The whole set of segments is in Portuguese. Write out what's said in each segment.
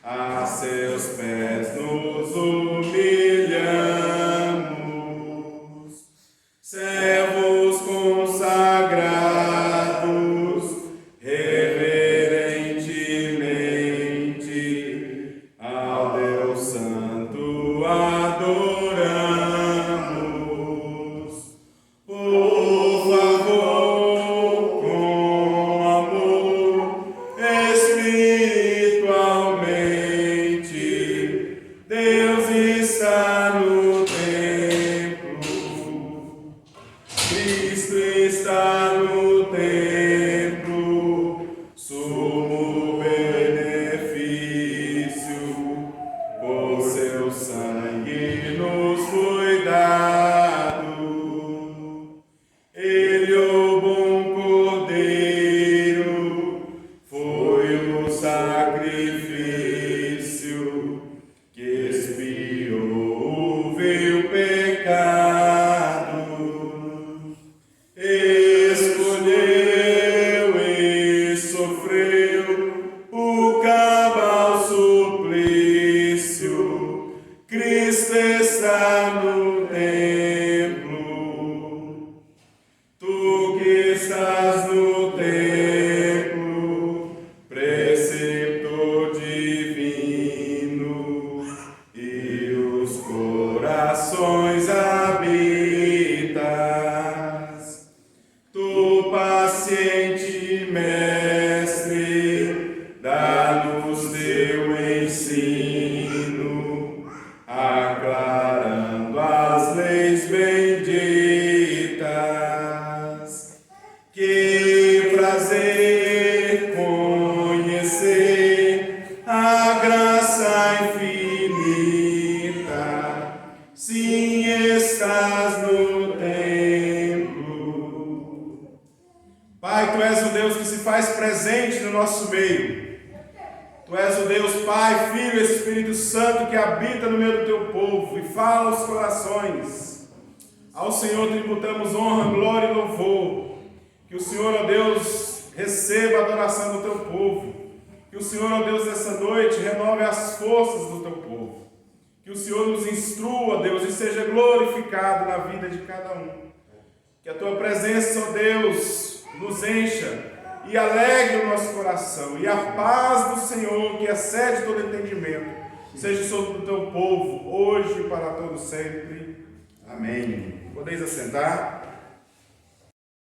A seus pés nos humilhamos, servos consagrados, reverentemente ao Deus Santo adoramos. Por favor, com amor, espiritualmente, Deus está no templo, Cristo está no templo, sumo benefício, por seu sangue nos foi dado. Ele, o bom Cordeiro, foi o sacrifício que expiou o vil pecado. Escolheu e sofreu o cabal suplício. Cristo está no templo. Tu que estás no templo, preceptor divino, e os corações habitas. Tu, paciente mestre, dá-nos teu ensino, aclarando as leis benditas. Que prazer conhecer a graça infinita, sim, estás no templo. Pai, Tu és o Deus que se faz presente no nosso meio. Tu és o Deus Pai, Filho e Espírito Santo que habita no meio do Teu povo e fala aos corações. Ao Senhor tributamos honra, glória e louvor. Que o Senhor, ó Deus, receba a adoração do Teu povo. Que o Senhor, ó Deus, nessa noite renove as forças do Teu povo. Que o Senhor nos instrua, ó Deus, e seja glorificado na vida de cada um. Que a Tua presença, ó Deus, nos encha e alegre o nosso coração. E a paz do Senhor, que excede todo entendimento, seja sobre o Teu povo, hoje e para todo sempre. Amém. Podeis assentar.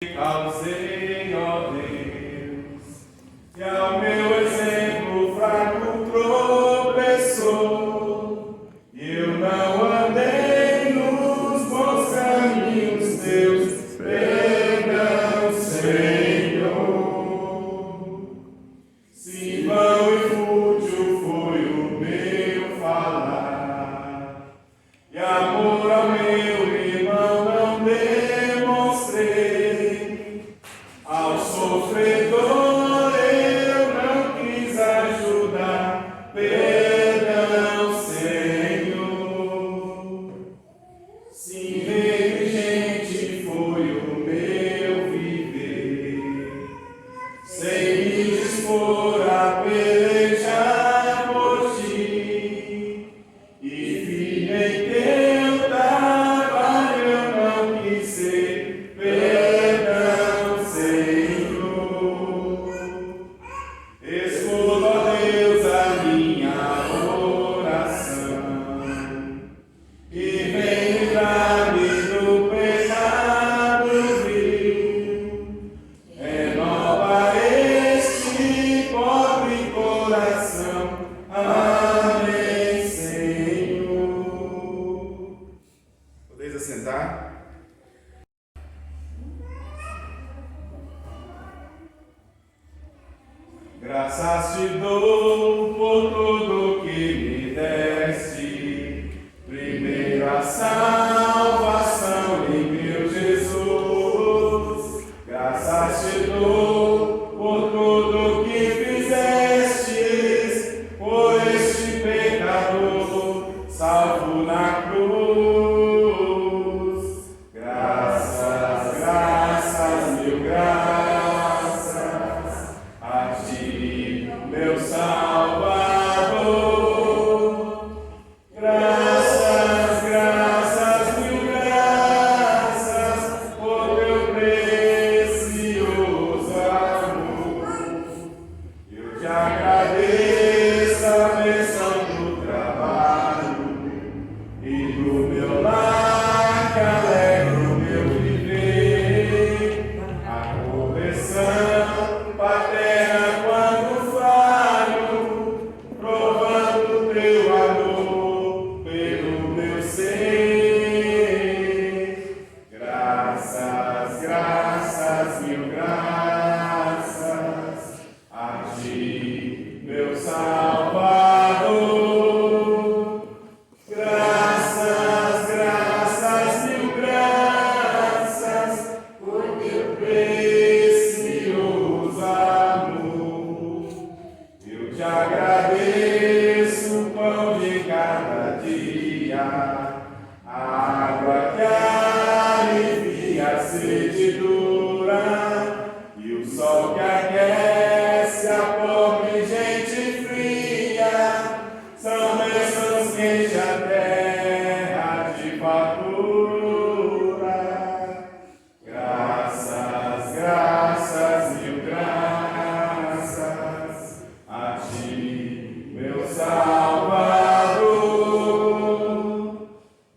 Causei, ó Deus, e ao meu exemplo fraco tropeçou, e eu não andei nos bons caminhos Teus, perdão, Senhor. Se vão e fútil foi o meu falar, e amor ao meu irmão não demonstrei, ao sofredor eu não quis ajudar, perdão, Senhor. Se negligente foi o meu viver, sem me dispor a pelejar por Ti, e firme em Teu trabalho eu não quis ser, perdão, Senhor. Escuta, ó Deus, a minha oração, e vem livrar-me do pecado vil. Renova este pobre coração. Amém, Senhor. Podeis assentar? Graças Te dou por tudo que me deste, primeiro a salvação em meu Jesus. Graças Te dou por tudo que fizestes, por este pecador salvo na cruz. Graças, graças, mil graças a Ti, meu Salvador. agradeço a bênção do trabalho e do meu lar, que alegra o meu viver, a conversão paterna quando falho, provando teu amor pelo meu ser. Graças, graças, mil graças a ti, meu Salvador. Graças, graças, mil graças por teu precioso amor. Eu te agradeço o pão de cada dia, a água que alivia a sede dura e o sol que aquece a pobre gente fria. São bênçãos que enche a terra de fartura. Graças, graças, mil graças a ti, meu Salvador.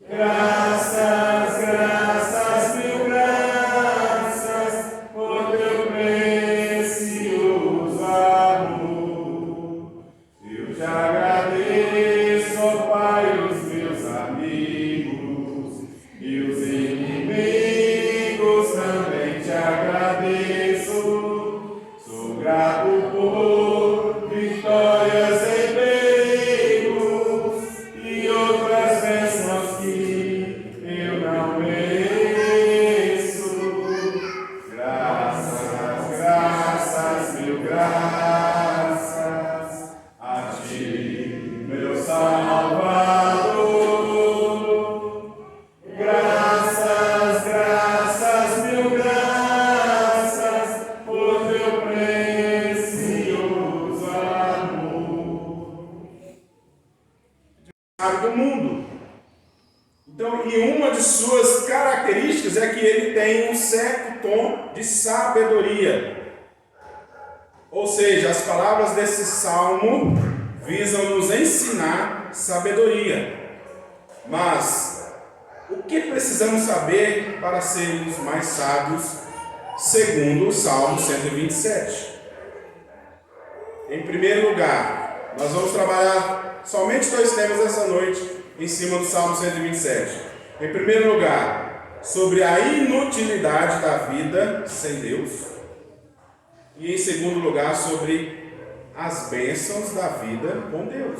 Graças, graças, mil graças por teu precioso amor. Eu te agradeço, ó Pai, os meus amigos e os inimigos também te agradeço. Sou grato por vitórias em perigos e outras bênçãos que eu não mereço. Graças, graças, mil graças a ti, meu Salvador. Graças, graças, mil graças por teu precioso amor. Do mundo. Então, e uma de suas características é que ele tem um certo tom de sabedoria. Ou seja, as palavras desse salmo visam nos ensinar sabedoria. Mas o que precisamos saber para sermos mais sábios, segundo o Salmo 127? Em primeiro lugar, nós vamos trabalhar somente 2 temas essa noite em cima do Salmo 127. Em primeiro lugar, sobre a inutilidade da vida sem Deus. E em segundo lugar, sobre as bênçãos da vida com Deus.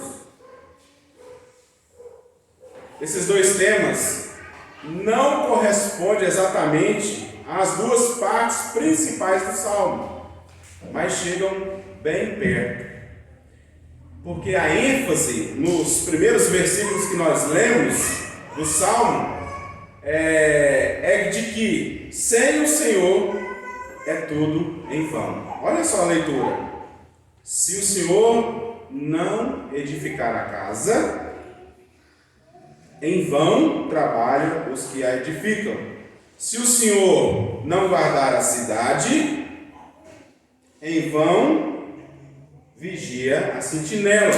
Esses 2 temas não correspondem exatamente às 2 partes principais do Salmo, mas chegam bem perto. Porque a ênfase nos primeiros versículos que nós lemos do Salmo é de que sem o Senhor é tudo em vão. Olha só a leitura. Se o Senhor não edificar a casa, em vão trabalham os que a edificam. Se o Senhor não guardar a cidade, em vão vigia a sentinela.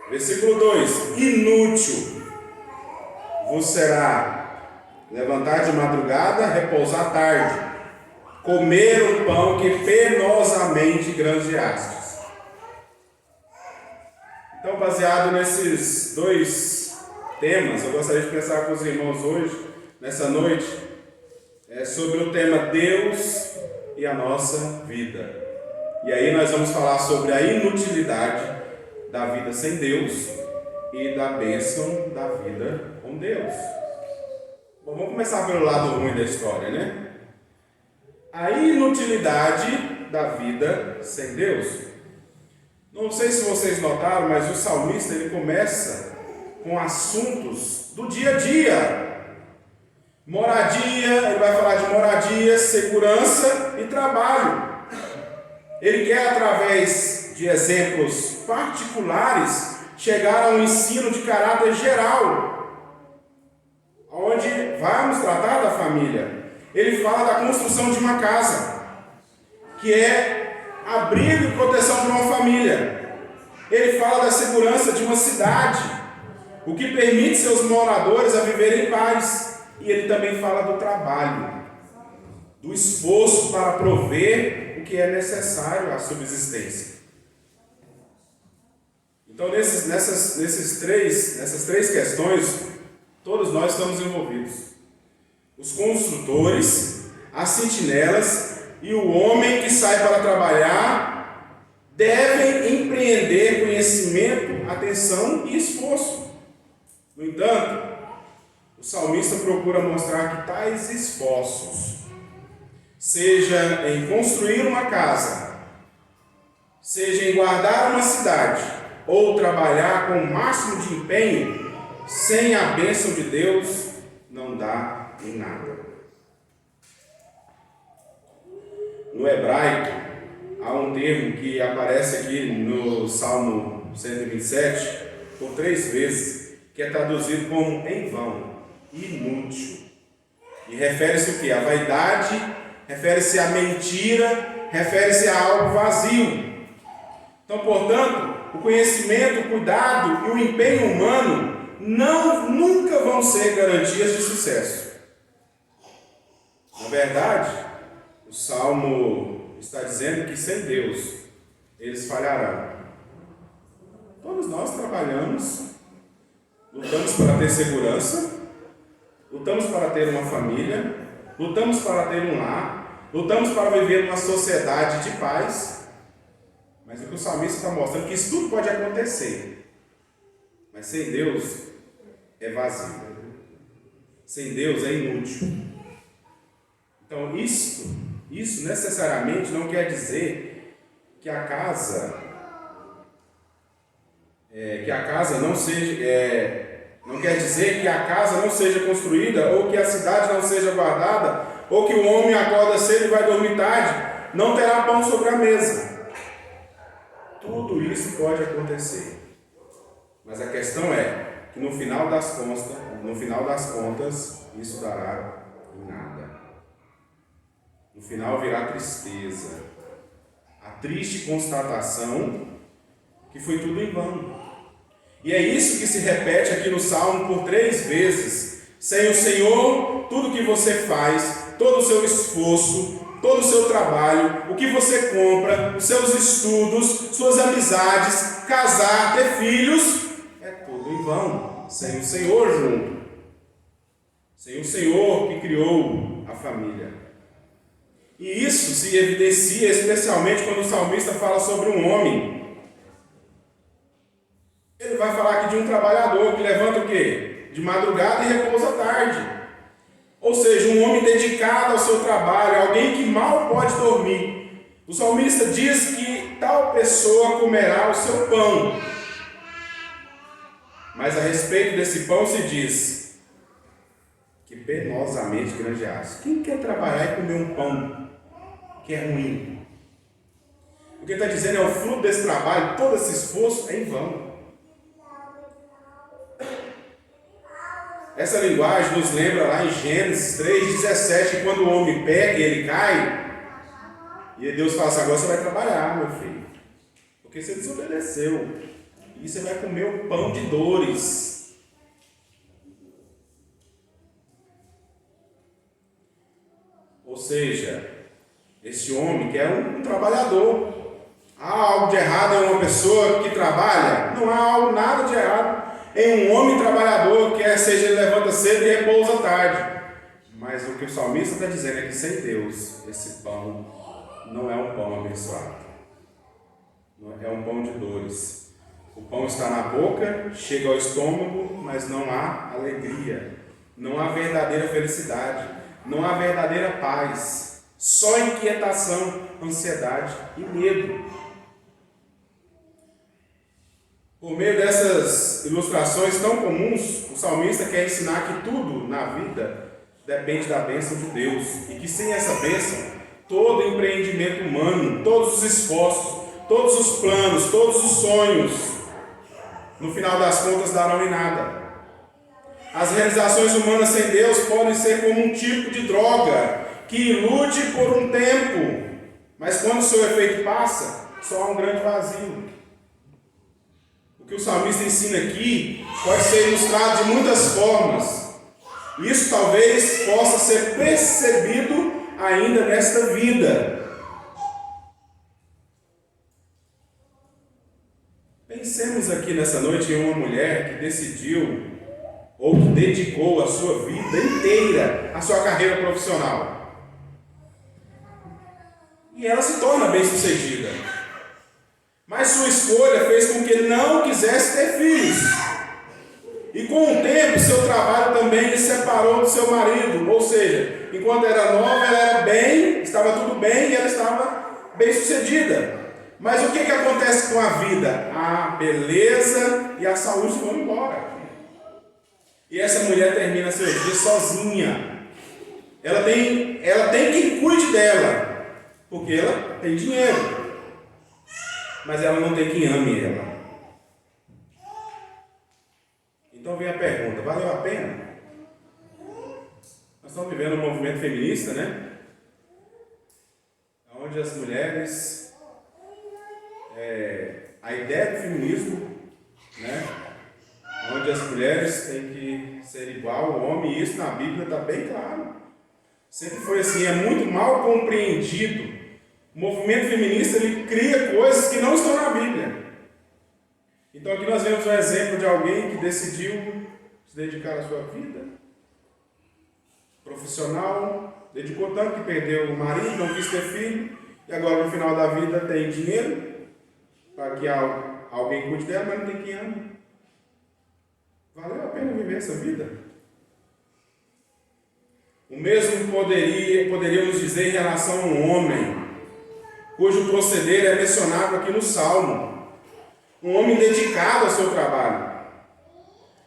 Versículo 2: inútil vos será levantar de madrugada, repousar tarde, comer o pão que penosamente granjeastes. Então, baseado nesses 2 temas, eu gostaria de pensar com os irmãos hoje, nessa noite, sobre o tema Deus e a nossa vida. E aí nós vamos falar sobre a inutilidade da vida sem Deus e da bênção da vida com Deus. Bom, vamos começar pelo lado ruim da história, né? A inutilidade da vida sem Deus. Não sei se vocês notaram, mas o salmista ele começa com assuntos do dia a dia. Moradia, ele vai falar de moradia, segurança e trabalho. Ele quer, através de exemplos particulares, chegar a um ensino de caráter geral, onde vamos tratar da família. Ele fala da construção de uma casa, que é abrigo e proteção para uma ele fala da segurança de uma cidade, o que permite seus moradores a viverem em paz. E ele também fala do trabalho, do esforço para prover o que é necessário à subsistência. Então, nessas três questões, todos nós estamos envolvidos. Os construtores, as sentinelas e o homem que sai para trabalhar devem empreender conhecimento, atenção e esforço. No entanto, o salmista procura mostrar que tais esforços, seja em construir uma casa, seja em guardar uma cidade, ou trabalhar com o máximo de empenho, sem a bênção de Deus, não dá em nada. No hebraico, há um termo que aparece aqui no Salmo 127, por 3 vezes, que é traduzido como em vão, inútil. E refere-se o quê? A vaidade, refere-se à mentira, refere-se a algo vazio. Então, portanto, o conhecimento, o cuidado e o empenho humano nunca vão ser garantias de sucesso. Na verdade, o Salmo está dizendo que sem Deus eles falharão. Todos nós trabalhamos, lutamos para ter segurança, lutamos para ter uma família, lutamos para ter um lar, lutamos para viver numa sociedade de paz. Mas o que o salmista está mostrando é que isso tudo pode acontecer, mas sem Deus é vazio, sem Deus é inútil. Então isso necessariamente não quer dizer que a casa não seja, não quer dizer que a casa não seja construída, ou que a cidade não seja guardada, ou que o homem acorda cedo e vai dormir tarde, não terá pão sobre a mesa. Tudo isso pode acontecer, mas a questão é que no final das contas, isso dará em nada. No final virá tristeza, a triste constatação que foi tudo em vão. E é isso que se repete aqui no Salmo por 3 vezes. Sem o Senhor, tudo que você faz, todo o seu esforço, todo o seu trabalho, o que você compra, os seus estudos, suas amizades, casar, ter filhos, é tudo em vão, sem o Senhor junto. Sem o Senhor que criou a família. E isso se evidencia especialmente quando o salmista fala sobre um homem. Ele vai falar aqui de um trabalhador que levanta o quê? De madrugada e repousa à tarde. Ou seja, um homem dedicado ao seu trabalho, alguém que mal pode dormir. O salmista diz que tal pessoa comerá o seu pão. Mas a respeito desse pão se diz que penosamente granjeaste. Quem quer trabalhar e comer um pão que é ruim? O que ele está dizendo é o fruto desse trabalho, todo esse esforço é em vão. Essa linguagem nos lembra lá em Gênesis 3,17, quando o homem pega e ele cai, e Deus fala assim: agora você vai trabalhar, meu filho, porque você desobedeceu, e você vai comer o pão de dores. Ou seja, esse homem que é um trabalhador. Há algo de errado em uma pessoa que trabalha? Não há nada de errado em um homem trabalhador, seja ele levanta cedo e repousa à tarde. Mas o que o salmista está dizendo é que sem Deus, esse pão não é um pão abençoado. É um pão de dores. O pão está na boca, chega ao estômago, mas não há alegria. Não há verdadeira felicidade. Não há verdadeira paz. Só inquietação, ansiedade e medo. Por meio dessas ilustrações tão comuns, o salmista quer ensinar que tudo na vida depende da bênção de Deus, e que sem essa bênção, todo empreendimento humano, todos os esforços, todos os planos, todos os sonhos, no final das contas darão em nada. As realizações humanas sem Deus podem ser como um tipo de droga que ilude por um tempo, mas quando seu efeito passa, só há um grande vazio. que o salmista ensina aqui pode ser ilustrado de muitas formas. Isso talvez possa ser percebido ainda nesta vida. Pensemos aqui nessa noite em uma mulher que decidiu ou que dedicou a sua vida inteira à sua carreira profissional. E ela se torna bem-sucedida. Mas sua escolha fez com que não quisesse ter filhos. E com o tempo, seu trabalho também lhe separou do seu marido. Ou seja, enquanto era nova, ela era bem, estava tudo bem e ela estava bem-sucedida. Mas o que acontece com a vida? A beleza e a saúde vão embora. E essa mulher termina seu dia sozinha. Ela tem quem cuide dela, porque ela tem dinheiro. Mas ela não tem quem ame ela. Então vem a pergunta, valeu a pena? Nós estamos vivendo um movimento feminista, né? Onde as mulheres, a ideia do feminismo, né? Onde as mulheres têm que ser igual ao homem, e isso na Bíblia está bem claro. Sempre foi assim, é muito mal compreendido. O movimento feminista, ele cria coisas que não estão na Bíblia. Então aqui nós vemos um exemplo de alguém que decidiu se dedicar à sua vida profissional, dedicou tanto que perdeu o marido, não quis ter filho, e agora no final da vida tem dinheiro para que alguém cuide dela, mas não tem quem ama. Valeu a pena viver essa vida? O mesmo poderíamos dizer em relação a um homem cujo proceder é mencionado aqui no Salmo. Um homem dedicado ao seu trabalho.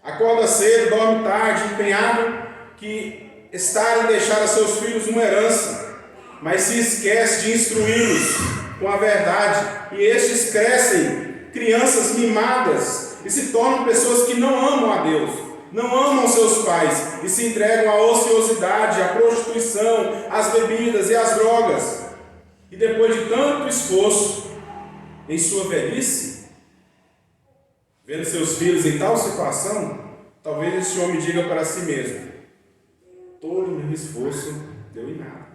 Acorda cedo, dorme tarde, empenhado que está em deixar a seus filhos uma herança, mas se esquece de instruí-los com a verdade, e estes crescem crianças mimadas e se tornam pessoas que não amam a Deus, não amam seus pais e se entregam à ociosidade, à prostituição, às bebidas e às drogas. E depois de tanto esforço em sua velhice, vendo seus filhos em tal situação, talvez esse homem diga para si mesmo: todo o meu esforço deu em nada.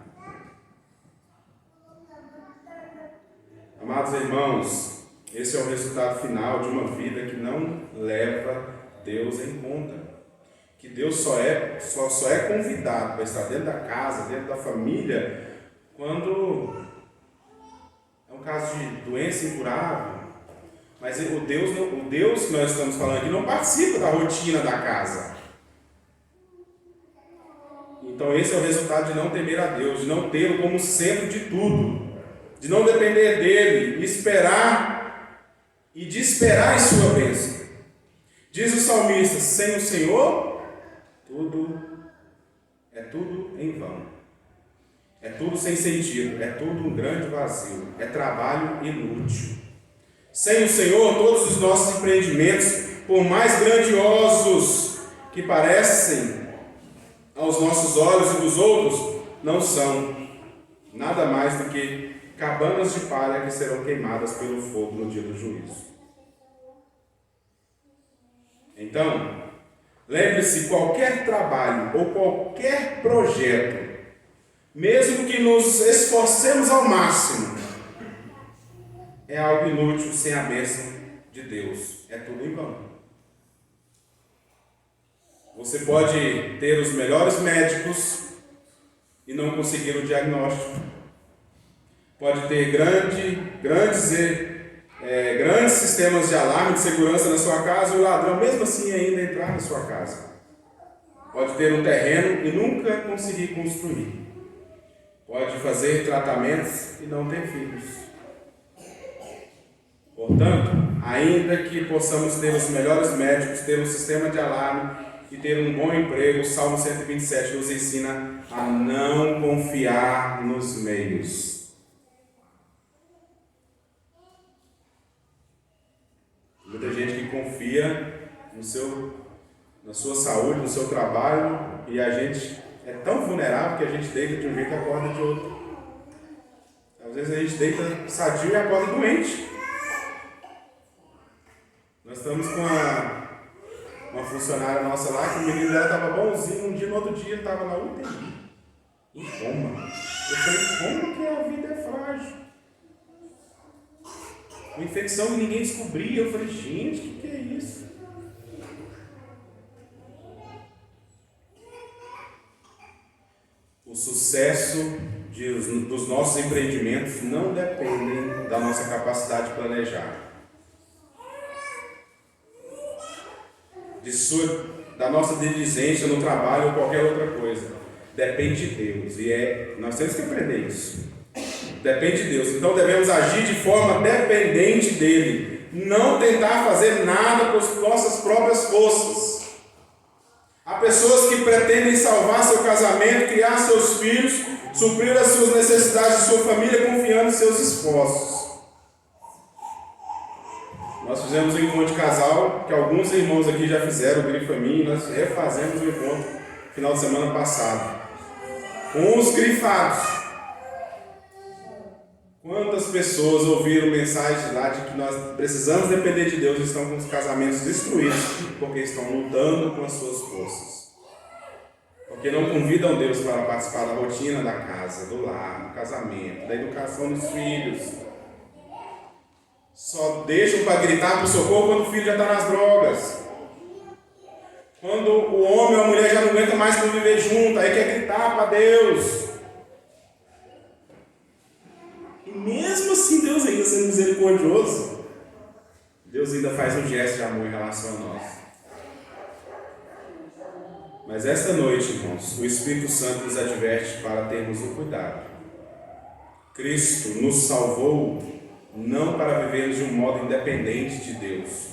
Amados irmãos, esse é o resultado final de uma vida que não leva Deus em conta. Que Deus só é convidado para estar dentro da casa, dentro da família, quando é um caso de doença incurável. Mas o Deus que nós estamos falando aqui não participa da rotina da casa. Então esse é o resultado de não temer a Deus, de não tê-lo como centro de tudo, de não depender dele, de esperar em sua bênção. Diz o salmista: sem o Senhor, é tudo em vão. É tudo sem sentido, é tudo um grande vazio, é trabalho inútil. Sem o Senhor, todos os nossos empreendimentos, por mais grandiosos que parecem aos nossos olhos e dos outros, não são nada mais do que cabanas de palha que serão queimadas pelo fogo no dia do juízo. Então, lembre-se, qualquer trabalho ou qualquer projeto, mesmo que nos esforcemos ao máximo, é algo inútil sem a bênção de Deus. É tudo em vão. Você pode ter os melhores médicos e não conseguir o diagnóstico. Pode ter grandes sistemas de alarme de segurança na sua casa e o ladrão mesmo assim ainda entrar na sua casa. Pode ter um terreno e nunca conseguir construir. Pode fazer tratamentos e não ter filhos. Portanto, ainda que possamos ter os melhores médicos, ter um sistema de alarme e ter um bom emprego, o Salmo 127 nos ensina a não confiar nos meios. Muita gente que confia na sua saúde, no seu trabalho, e a gente é tão vulnerável que a gente deita de um jeito e acorda de outro. Às vezes a gente deita sadio e acorda doente. Nós estamos com uma funcionária nossa lá, que o menino dela estava bonzinho, um dia, no outro dia ele estava na UTI, em coma. Eu falei, como que a vida é frágil? Uma infecção que ninguém descobria. Eu falei, gente, o que é isso? O sucesso dos nossos empreendimentos não dependem da nossa capacidade de planejar. Da nossa diligência no trabalho ou qualquer outra coisa. Depende de Deus. E nós temos que aprender isso. Depende de Deus. Então devemos agir de forma dependente dele. Não tentar fazer nada por nossas próprias forças. Há pessoas que pretendem salvar seu casamento, criar seus filhos, suprir as suas necessidades de sua família, confiando em seus esforços. Nós fizemos um encontro de casal, que alguns irmãos aqui já fizeram, o Grifa Mim, e nós refazemos o encontro no final de semana passado. Com os grifados. Quantas pessoas ouviram mensagens lá de que nós precisamos depender de Deus e estão com os casamentos destruídos porque estão lutando com as suas forças. Porque não convidam Deus para participar da rotina da casa, do lar, do casamento, da educação dos filhos. Só deixam para gritar para o socorro quando o filho já está nas drogas. Quando o homem ou a mulher já não aguenta mais conviver junto, aí quer gritar para Deus. E mesmo assim Deus ainda sendo misericordioso, Deus ainda faz um gesto de amor em relação a nós. Mas esta noite, irmãos, o Espírito Santo nos adverte para termos um cuidado. Cristo nos salvou não para vivermos de um modo independente de Deus.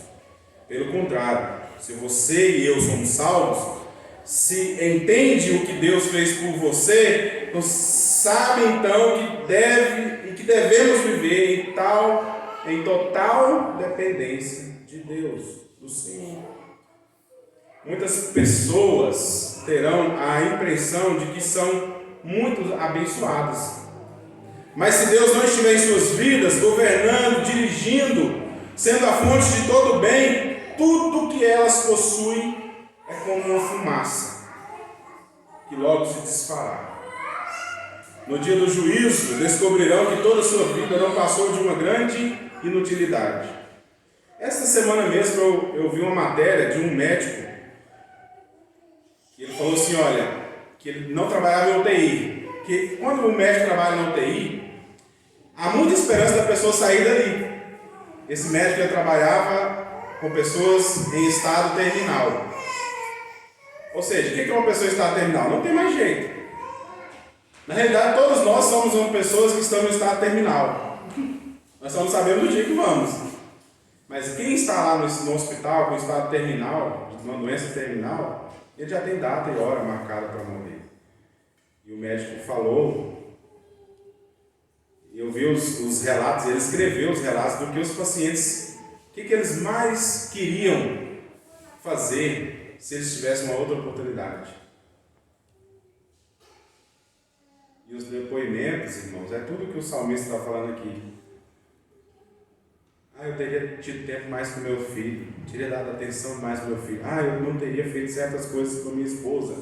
Pelo contrário, se você e eu somos salvos, se entende o que Deus fez por você, sabe então que devemos viver em total dependência de Deus, do Senhor. Muitas pessoas terão a impressão de que são muito abençoadas. Mas se Deus não estiver em suas vidas, governando, dirigindo, sendo a fonte de todo o bem, tudo que elas possuem é como uma fumaça, que logo se desfará. No dia do juízo, descobrirão que toda a sua vida não passou de uma grande inutilidade. Esta semana mesmo eu vi uma matéria de um médico, que ele falou assim, olha, que ele não trabalhava em UTI, que quando o médico trabalha na UTI, há muita esperança da pessoa sair dali. Esse médico ele trabalhava com pessoas em estado terminal. Ou seja, o que é uma pessoa em estado terminal? Não tem mais jeito. Na realidade, todos nós somos pessoas que estão em estado terminal. Nós só não sabemos do dia que vamos. Mas quem está lá no hospital com estado terminal, de uma doença terminal, ele já tem data e hora marcada para morrer. E o médico falou, e eu vi os relatos, ele escreveu os relatos do que os pacientes, o que eles mais queriam fazer se eles tivessem uma outra oportunidade. E os depoimentos, irmãos, é tudo que o salmista está falando aqui. Eu teria tido tempo mais com meu filho, teria dado atenção mais para meu filho. Eu não teria feito certas coisas com a minha esposa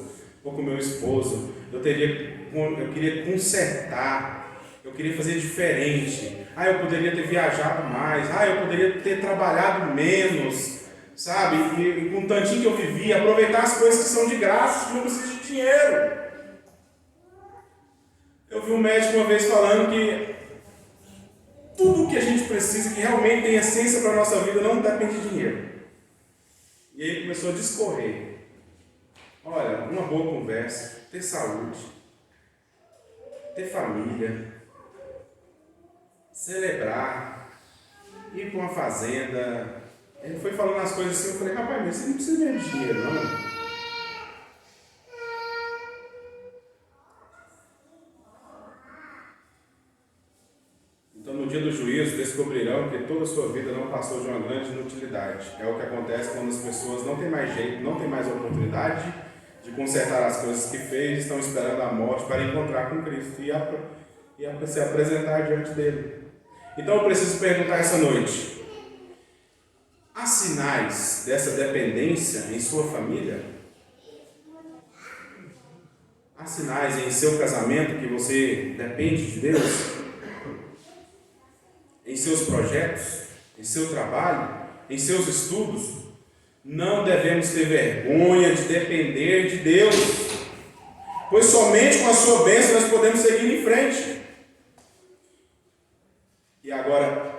ou com o meu esposo. Eu queria consertar, eu queria fazer diferente. Eu poderia ter viajado mais. Eu poderia ter trabalhado menos, sabe? E com o tantinho que eu vivi, aproveitar as coisas que são de graça, que não precisa de dinheiro. Eu vi um médico uma vez falando que tudo o que a gente precisa, que realmente tem essência para a nossa vida, não depende de dinheiro. E aí ele começou a discorrer. Olha, uma boa conversa, ter saúde, ter família, celebrar, ir para uma fazenda. Ele foi falando as coisas assim, eu falei, rapaz, mas você não precisa mesmo de dinheiro, não. No dia do juízo, descobrirão que toda a sua vida não passou de uma grande inutilidade. É o que acontece quando as pessoas não têm mais jeito, não têm mais oportunidade de consertar as coisas que fez, estão esperando a morte para encontrar com Cristo e se apresentar diante dele. Então eu preciso perguntar essa noite: há sinais dessa dependência em sua família? Há sinais em seu casamento que você depende de Deus? Em seus projetos? Em seu trabalho? Em seus estudos? Não devemos ter vergonha de depender de Deus, pois somente com a sua bênção nós podemos seguir em frente. E agora,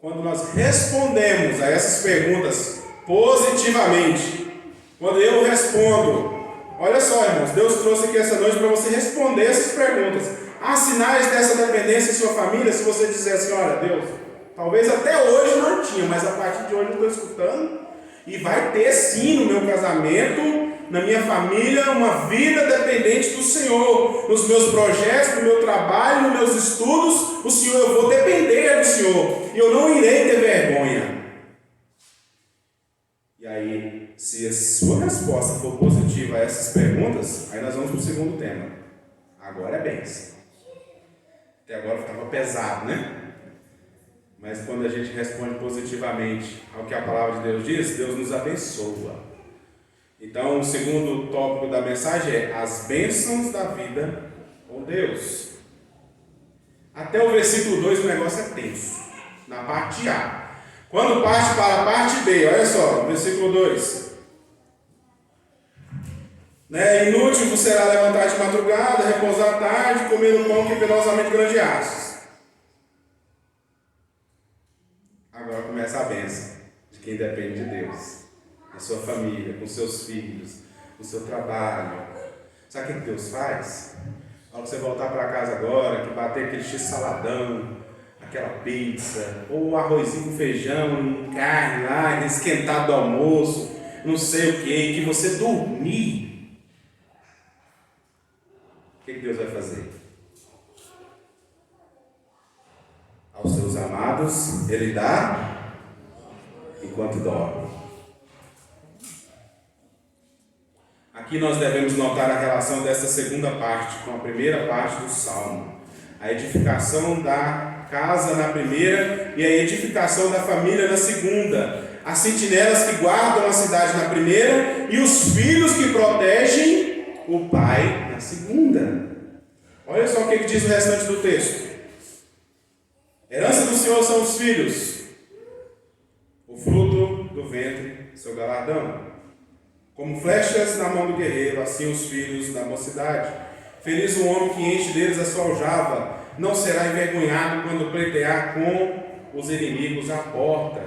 quando nós respondemos a essas perguntas positivamente, quando eu respondo, olha só, irmãos, Deus trouxe aqui essa noite para você responder essas perguntas. Há sinais dessa dependência em sua família? Se você disser assim, olha, Deus, talvez até hoje não tinha, mas a partir de hoje eu estou escutando, e vai ter sim no meu casamento, na minha família, uma vida dependente do Senhor. Nos meus projetos, no meu trabalho, nos meus estudos, o Senhor, eu vou depender do Senhor, e eu não irei ter vergonha. E aí, se a sua resposta for positiva a essas perguntas, aí nós vamos para o segundo tema. Agora é bênção. Até agora ficava pesado, né? Mas quando a gente responde positivamente ao que a palavra de Deus diz, Deus nos abençoa. Então, o segundo tópico da mensagem é as bênçãos da vida com Deus. Até o versículo 2 o negócio é tenso, na parte A. Quando parte para a parte B, olha só, versículo 2. Inútil vos será levantar de madrugada, repousar à tarde, comer o pão que penosamente granjeastes. Agora começa a bênção de quem depende de Deus. Na sua família, com seus filhos, no seu trabalho. Sabe o que Deus faz? Ao você voltar para casa agora, que bater aquele x-saladão, aquela pizza, ou arrozinho com feijão, carne lá, esquentado do almoço, não sei o que você dormir. O que Deus vai fazer? Aos seus amados, Ele dá enquanto dorme. Aqui nós devemos notar a relação dessa segunda parte com a primeira parte do Salmo. A edificação da casa na primeira e a edificação da família na segunda. As sentinelas que guardam a cidade na primeira e os filhos que protegem o pai na segunda. Olha só o que diz o restante do texto. Herança do Senhor são os filhos, o fruto do ventre, seu galardão. Como flechas na mão do guerreiro, assim os filhos da mocidade. Feliz o homem que enche deles a sua aljava, não será envergonhado quando pleitear com os inimigos à porta.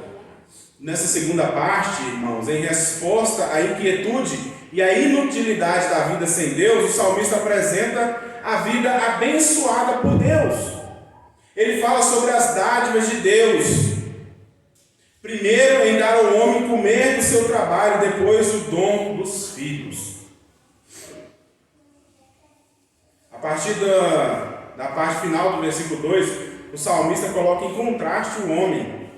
Nessa segunda parte, irmãos, em resposta à inquietude e à inutilidade da vida sem Deus, o salmista apresenta a vida abençoada por Deus. Ele fala sobre as dádivas de Deus. Primeiro, em dar ao homem comer do seu trabalho, depois o dom dos filhos. A partir da parte final do versículo 2, o salmista coloca em contraste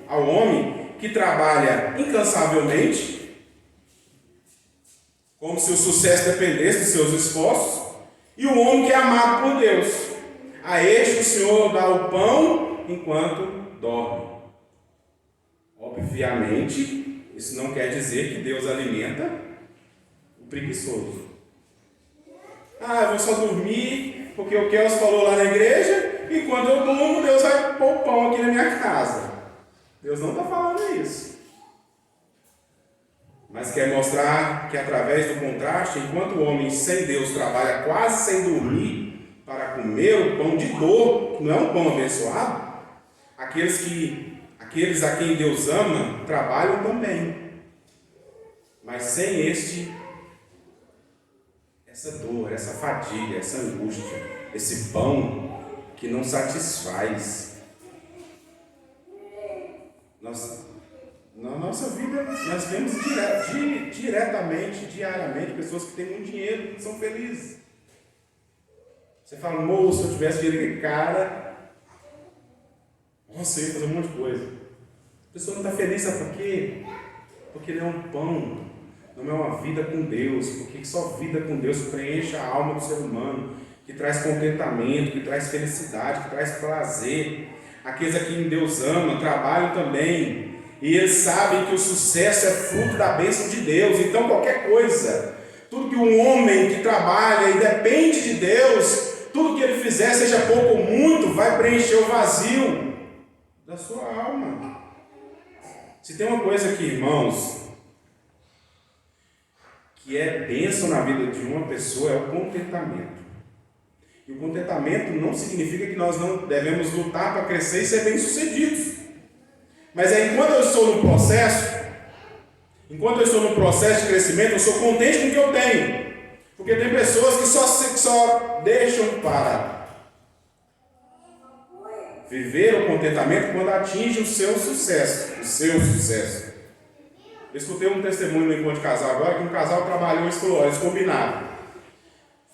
ao homem que trabalha incansavelmente, como se o sucesso dependesse dos seus esforços, e o homem que é amado por Deus. A este o Senhor dá o pão enquanto dorme. Obviamente, isso não quer dizer que Deus alimenta o preguiçoso. Eu vou só dormir porque o Kels falou lá na igreja, e quando eu durmo, Deus vai pôr o pão aqui na minha casa. Deus não está falando isso. Mas quer mostrar que através do contraste, enquanto o homem sem Deus trabalha quase sem dormir para comer o pão de dor, que não é um pão abençoado, aqueles a quem Deus ama trabalham também, mas sem essa dor, essa fadiga, essa angústia, esse pão que não satisfaz. Na nossa vida, nós vemos diretamente, diariamente, pessoas que têm muito dinheiro e são felizes. Você fala, moço, se eu tivesse dinheiro, cara, nossa, eu ia fazer um monte de coisa. A pessoa não está feliz, sabe por quê? Porque não é um pão, não é uma vida com Deus, porque só vida com Deus preenche a alma do ser humano, que traz contentamento, que traz felicidade, que traz prazer. Aqueles a quem Deus ama trabalham também, E eles sabem que o sucesso é fruto da bênção de Deus. Então qualquer coisa, tudo que um homem que trabalha e depende de Deus, tudo que ele fizer, seja pouco ou muito, vai preencher o vazio da sua alma. Se tem uma coisa aqui, irmãos, que é bênção na vida de uma pessoa, é o contentamento. E o contentamento não significa que nós não devemos lutar para crescer e ser bem-sucedidos. Mas é enquanto eu estou no processo de crescimento, eu sou contente com o que eu tenho. Porque tem pessoas que só deixam para viver o contentamento quando atinge o seu sucesso. Eu escutei um testemunho no encontro de casal agora, que um casal trabalhou e falou, eles combinaram.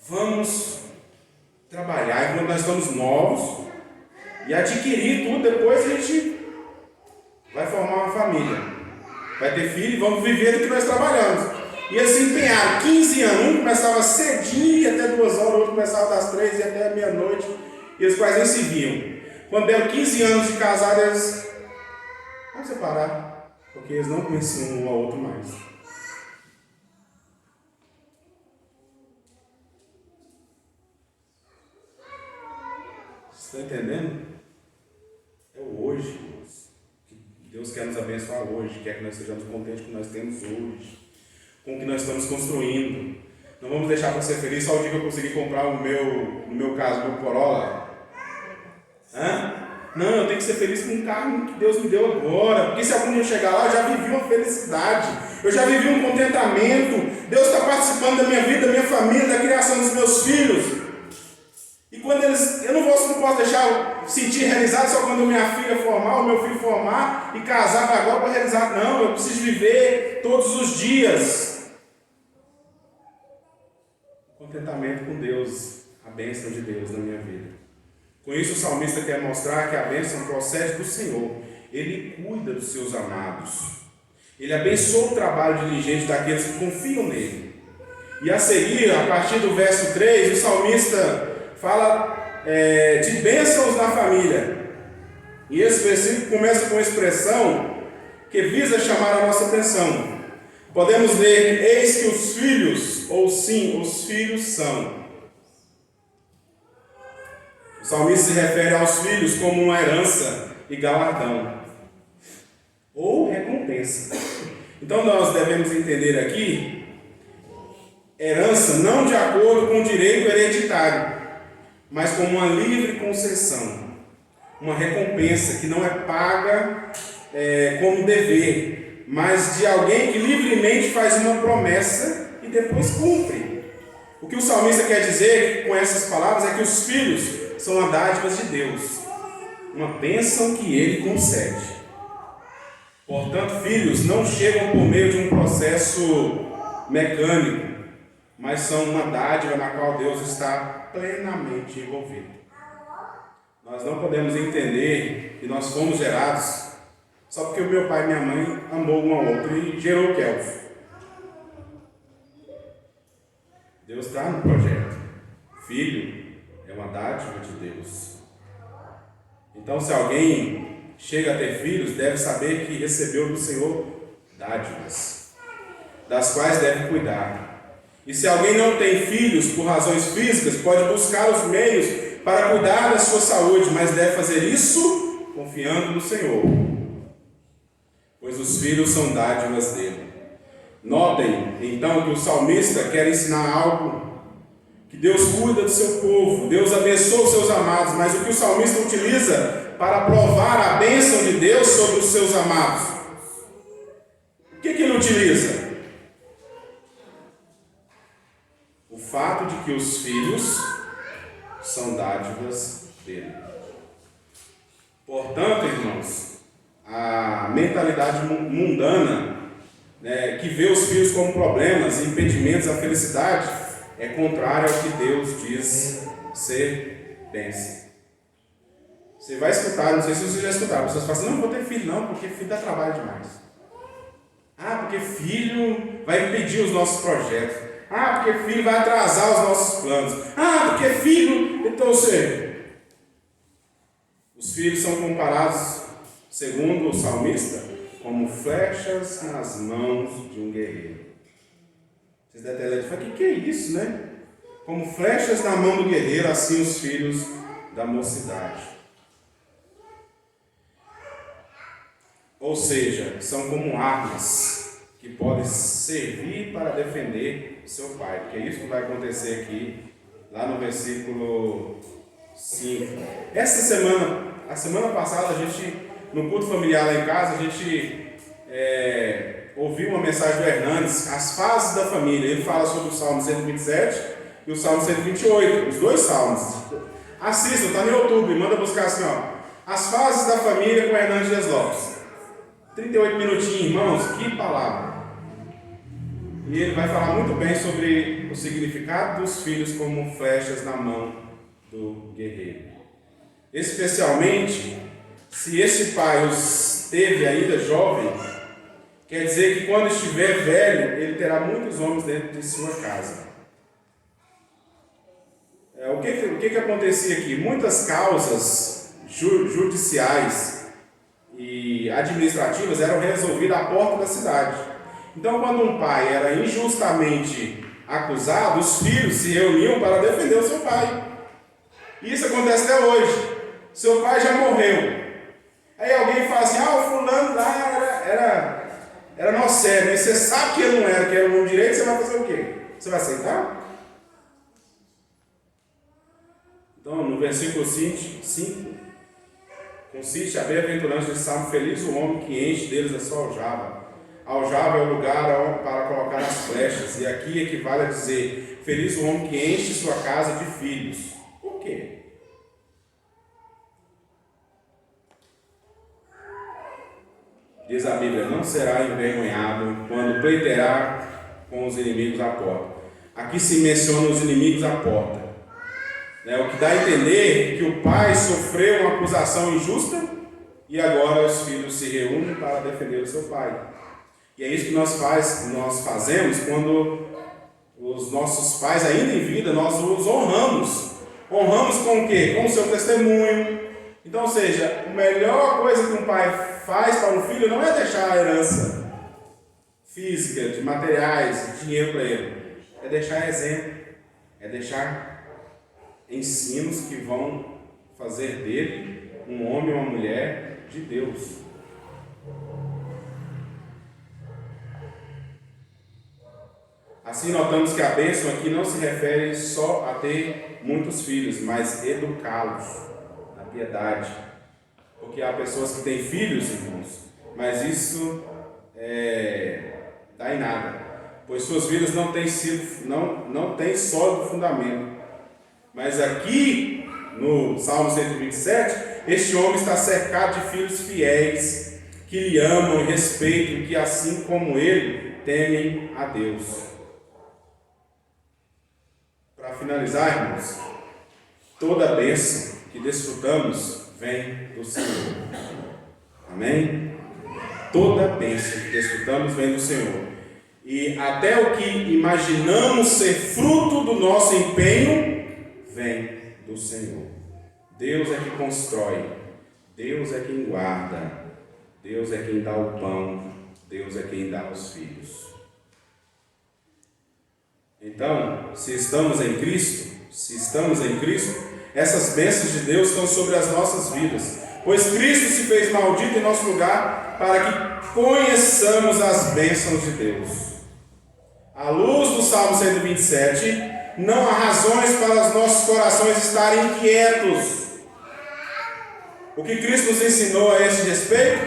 Vamos trabalhar enquanto nós estamos novos e adquirir tudo, depois a gente vai formar uma família, vai ter filho e vamos viver do que nós trabalhamos. E eles se empenharam 15 anos, um começava cedinho e até 2 horas, o outro começava das 3 e até meia-noite, e eles quase nem se viam. Quando deram 15 anos de casado, eles vão separar, porque eles não conheciam um ao outro mais. Você está entendendo? É o hoje, irmãos. Deus quer nos abençoar hoje, quer que nós sejamos contentes com o que nós temos hoje, com o que nós estamos construindo. Não vamos deixar para ser feliz só o dia que eu conseguir comprar no meu caso, o meu Corolla. Não, eu tenho que ser feliz com o carro que Deus me deu agora, porque se algum dia eu chegar lá, eu já vivi uma felicidade, eu já vivi um contentamento. Deus está participando da minha vida, da minha família, da criação dos meus filhos. E quando eu não posso deixar eu sentir realizado só quando minha filha formar, ou meu filho formar e casar vai agora para realizar. Não, eu preciso viver todos os dias. Contentamento com Deus, a bênção de Deus na minha vida. Com isso o salmista quer mostrar que a bênção procede do Senhor. Ele cuida dos seus amados. Ele abençoa o trabalho diligente daqueles que confiam nele. E a seguir, a partir do verso 3, o salmista fala de bênçãos na família. E esse versículo começa com uma expressão que visa chamar a nossa atenção. Podemos ler, eis que os filhos, ou sim, os filhos são. O salmista se refere aos filhos como uma herança e galardão, ou recompensa. Então nós devemos entender aqui, herança não de acordo com o direito hereditário, mas como uma livre concessão, uma recompensa que não é paga como dever, mas de alguém que livremente faz uma promessa e depois cumpre. O que o salmista quer dizer com essas palavras é que os filhos são a dádivas de Deus, uma bênção que Ele concede. Portanto, filhos não chegam por meio de um processo mecânico, mas são uma dádiva na qual Deus está plenamente envolvido. Nós não podemos entender que nós fomos gerados só porque o meu pai e minha mãe amou um ao outro e gerou o Kelvin. Deus está no projeto. Filho é uma dádiva de Deus. Então, se alguém chega a ter filhos, deve saber que recebeu do Senhor dádivas, das quais deve cuidar. E se alguém não tem filhos por razões físicas, pode buscar os meios para cuidar da sua saúde, mas deve fazer isso confiando no Senhor, pois os filhos são dádivas dele. Notem, então, que o salmista quer ensinar algo, que Deus cuida do seu povo, Deus abençoa os seus amados, mas o que o salmista utiliza para provar a bênção de Deus sobre os seus amados? O que ele utiliza? O fato de que os filhos são dádivas dele. Portanto, irmãos, a mentalidade mundana, que vê os filhos como problemas e impedimentos à felicidade, é contrária ao que Deus diz ser bênção. Você vai escutar, não sei se você já escutaram, pessoas falam assim, não vou ter filho não, porque filho dá trabalho demais. Porque filho vai impedir os nossos projetos. Porque filho vai atrasar os nossos planos. Porque filho... Então, ou seja, os filhos são comparados, segundo o salmista, como como flechas nas mãos de um guerreiro. Vocês devem ter lido, o que é isso, né? Como flechas na mão do guerreiro, assim os filhos da mocidade. Ou seja, são como armas que podem servir para defender o seu pai. Porque é isso que vai acontecer aqui, lá no versículo 5. Essa semana, a semana passada, a gente, no culto familiar lá em casa, a gente ouviu uma mensagem do Hernandes, as fases da família. Ele fala sobre o Salmo 127 e o Salmo 128, os dois salmos. Assista, está no YouTube, manda buscar assim, ó. As fases da família com Hernandes Dias Lopes. 38 minutinhos, irmãos, que palavra. E ele vai falar muito bem sobre o significado dos filhos como flechas na mão do guerreiro. Especialmente, se esse pai os teve ainda jovem, quer dizer que quando estiver velho, ele terá muitos homens dentro de sua casa. O que acontecia aqui? Muitas causas judiciais e administrativas eram resolvidas à porta da cidade. Então, quando um pai era injustamente acusado, os filhos se reuniam para defender o seu pai. Isso acontece até hoje. Seu pai já morreu. Aí alguém fala assim, o fulano lá era nosso servo, e você sabe que ele não era, que era um direito, você vai fazer o quê? Você vai aceitar? Então, no versículo 5, consiste a bem-aventurança de Salmo: feliz o homem que enche deles a sua aljava. A aljava é o lugar para colocar as flechas, e aqui equivale a dizer: feliz o homem que enche sua casa de filhos. Por quê? Diz a Bíblia: não será envergonhado quando pleitear com os inimigos à porta. Aqui se menciona os inimigos à porta. O que dá a entender que o pai sofreu uma acusação injusta e agora os filhos se reúnem para defender o seu pai. E é isso que nós fazemos quando os nossos pais, ainda em vida, nós os honramos. Honramos com o quê? Com o seu testemunho. Então, ou seja, a melhor coisa que um pai faz para um filho não é deixar a herança física, de materiais, de dinheiro para ele. É deixar exemplo. É deixar ensinos que vão fazer dele um homem ou uma mulher de Deus. Assim notamos que a bênção aqui não se refere só a ter muitos filhos, mas educá-los na piedade. Porque há pessoas que têm filhos, irmãos, mas isso dá em nada, pois suas vidas não têm sólido fundamento. Mas aqui, no Salmo 127, este homem está cercado de filhos fiéis, que lhe amam e respeitam, que assim como ele, temem a Deus. Para finalizar, irmãos, toda a bênção que desfrutamos vem do Senhor. Amém? Toda a bênção que desfrutamos vem do Senhor. E até o que imaginamos ser fruto do nosso empenho vem do Senhor. Deus é quem constrói, Deus é quem guarda, Deus é quem dá o pão, Deus é quem dá os filhos. Então, se estamos em Cristo, essas bênçãos de Deus estão sobre as nossas vidas, pois Cristo se fez maldito em nosso lugar para que conheçamos as bênçãos de Deus. À luz do Salmo 127, não há razões para os nossos corações estarem inquietos. O que Cristo nos ensinou a esse respeito?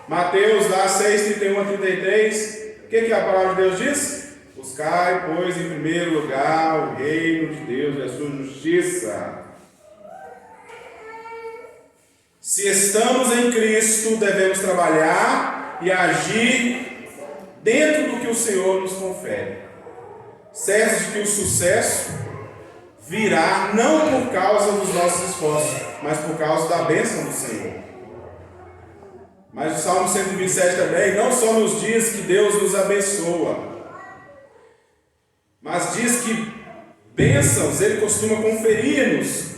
Mateus lá 6:31-33. O que a palavra de Deus diz? Buscai, pois, em primeiro lugar o reino de Deus e a sua justiça. Se estamos em Cristo, devemos trabalhar e agir dentro do que o Senhor nos confere, certos de que o sucesso virá não por causa dos nossos esforços, mas por causa da bênção do Senhor. Mas o Salmo 127 também não só nos diz que Deus nos abençoa, mas diz que bênçãos Ele costuma conferir-nos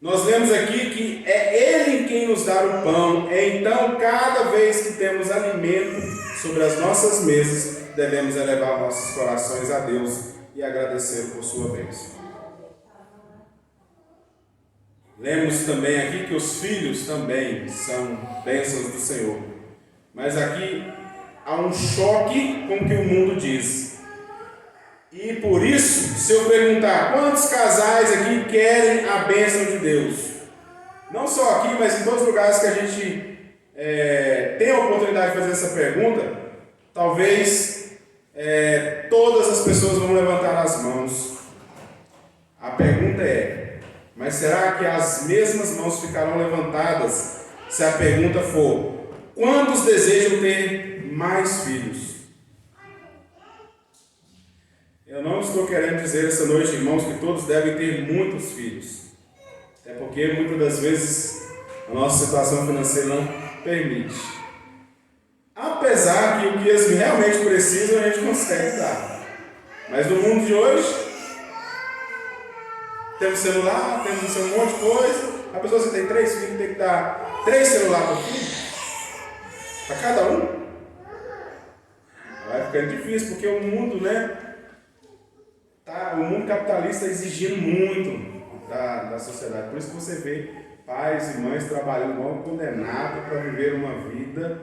Nós lemos aqui que é Ele quem nos dá o pão. Então, cada vez que temos alimento sobre as nossas mesas, devemos elevar nossos corações a Deus e agradecer por sua bênção. Lemos também aqui que os filhos também são bênçãos do Senhor. Mas aqui há um choque com o que o mundo diz. E por isso, se eu perguntar quantos casais aqui querem a bênção de Deus, não só aqui, mas em todos os lugares que a gente tem a oportunidade de fazer essa pergunta, talvez todas as pessoas vão levantar as mãos. A pergunta é: mas será que as mesmas mãos ficarão levantadas se a pergunta for: quantos desejam ter mais filhos? Eu não estou querendo dizer essa noite, irmãos, que todos devem ter muitos filhos. Até porque muitas das vezes a nossa situação financeira não permite. Apesar que o que eles realmente precisam a gente consegue dar. Mas no mundo de hoje, temos celular, temos um monte de coisa. A pessoa, se tem 3 filhos, tem que dar 3 celulares para o filho, para cada um. Vai ficando difícil, porque o mundo, o mundo capitalista está exigindo muito da sociedade. Por isso que você vê pais e mães trabalhando igual condenados para viver uma vida,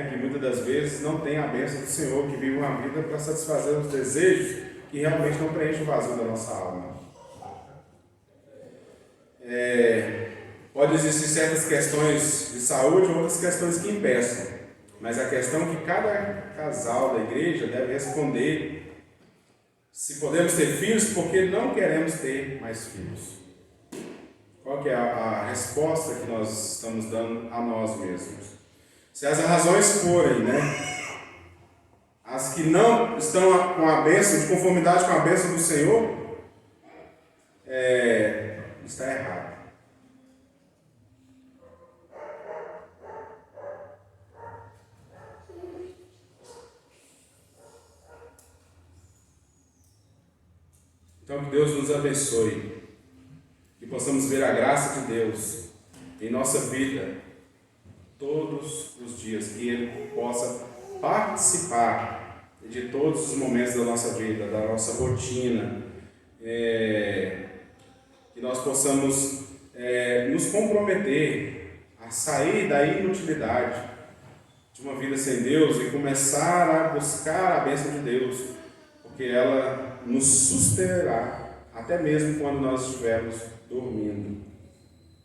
que muitas das vezes não tem a bênção do Senhor, que vive uma vida para satisfazer os desejos que realmente não preenchem o vazio da nossa alma. Pode existir certas questões de saúde ou outras questões que impeçam, mas a questão é que cada casal da igreja deve responder se podemos ter filhos porque não queremos ter mais filhos. Qual que é a resposta que nós estamos dando a nós mesmos? Se as razões forem, as que não estão com a bênção, de conformidade com a bênção do Senhor, está errado. Então, que Deus nos abençoe, que possamos ver a graça de Deus em nossa vida todos os dias, que Ele possa participar de todos os momentos da nossa vida, da nossa rotina, que nós possamos nos comprometer a sair da inutilidade de uma vida sem Deus e começar a buscar a bênção de Deus, porque ela nos susterá até mesmo quando nós estivermos dormindo.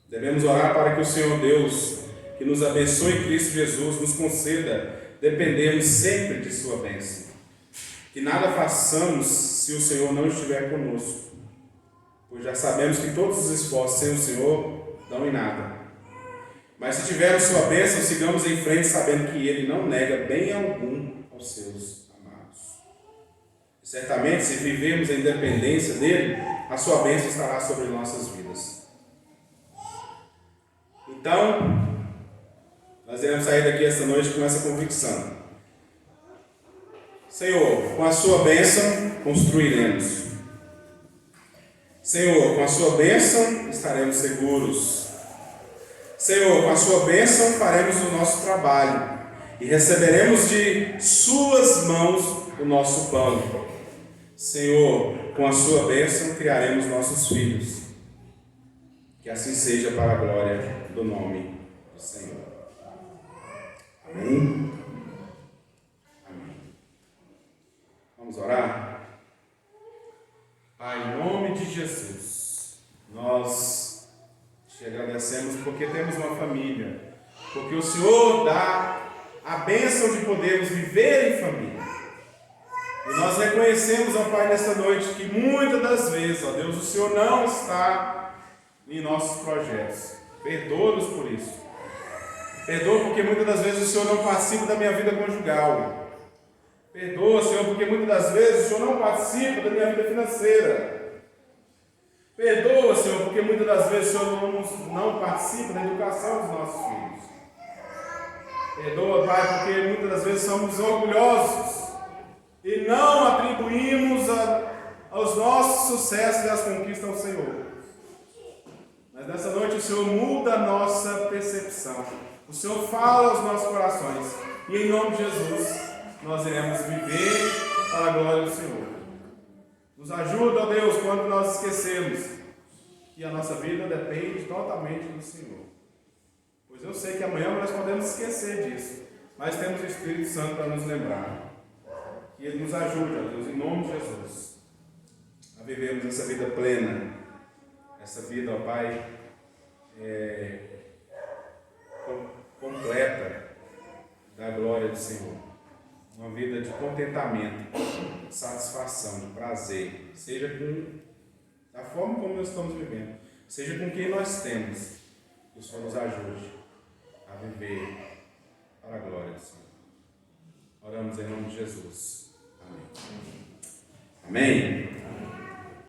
Devemos orar para que o Senhor Deus, que nos abençoe em Cristo Jesus, nos conceda dependermos sempre de sua bênção. Que nada façamos se o Senhor não estiver conosco, pois já sabemos que todos os esforços sem o Senhor dão em nada. Mas se tivermos sua bênção, sigamos em frente sabendo que Ele não nega bem algum aos seus amados. Certamente, se vivermos em dependência dEle, a sua bênção estará sobre nossas vidas. Então, nós iremos sair daqui esta noite com essa convicção. Senhor, com a sua bênção construiremos. Senhor, com a sua bênção estaremos seguros. Senhor, com a sua bênção faremos o nosso trabalho e receberemos de suas mãos o nosso pão. Senhor, com a sua bênção criaremos nossos filhos. Que assim seja para a glória do nome do Senhor. Amém? Amém. Vamos orar? Pai, em nome de Jesus, nós te agradecemos porque temos uma família, porque o Senhor dá a bênção de podermos viver em família. E nós reconhecemos, ó Pai, nesta noite, que muitas das vezes, ó Deus, o Senhor não está em nossos projetos. Perdoa-nos por isso. Perdoa porque muitas das vezes o Senhor não participa da minha vida conjugal. Perdoa, Senhor, porque muitas das vezes o Senhor não participa da minha vida financeira. Perdoa, Senhor, porque muitas das vezes o Senhor não participa da educação dos nossos filhos. Perdoa, Pai, porque muitas das vezes somos orgulhosos e não atribuímos aos nossos sucessos e às conquistas ao Senhor. nessa noite o Senhor muda a nossa percepção. O Senhor fala aos nossos corações. E em nome de Jesus, nós iremos viver para a glória do Senhor. Nos ajuda, ó Deus, quando nós esquecemos que a nossa vida depende totalmente do Senhor. Pois eu sei que amanhã nós podemos esquecer disso, mas temos o Espírito Santo para nos lembrar. Que Ele nos ajude, ó Deus, em nome de Jesus, a vivermos essa vida plena, essa vida, ó Pai, completa da glória do Senhor. Uma vida de contentamento, de satisfação, de prazer, seja da forma como nós estamos vivendo, seja com quem nós temos, que o Senhor nos ajude a viver para a glória do Senhor. Oramos em nome de Jesus. Amém. Amém.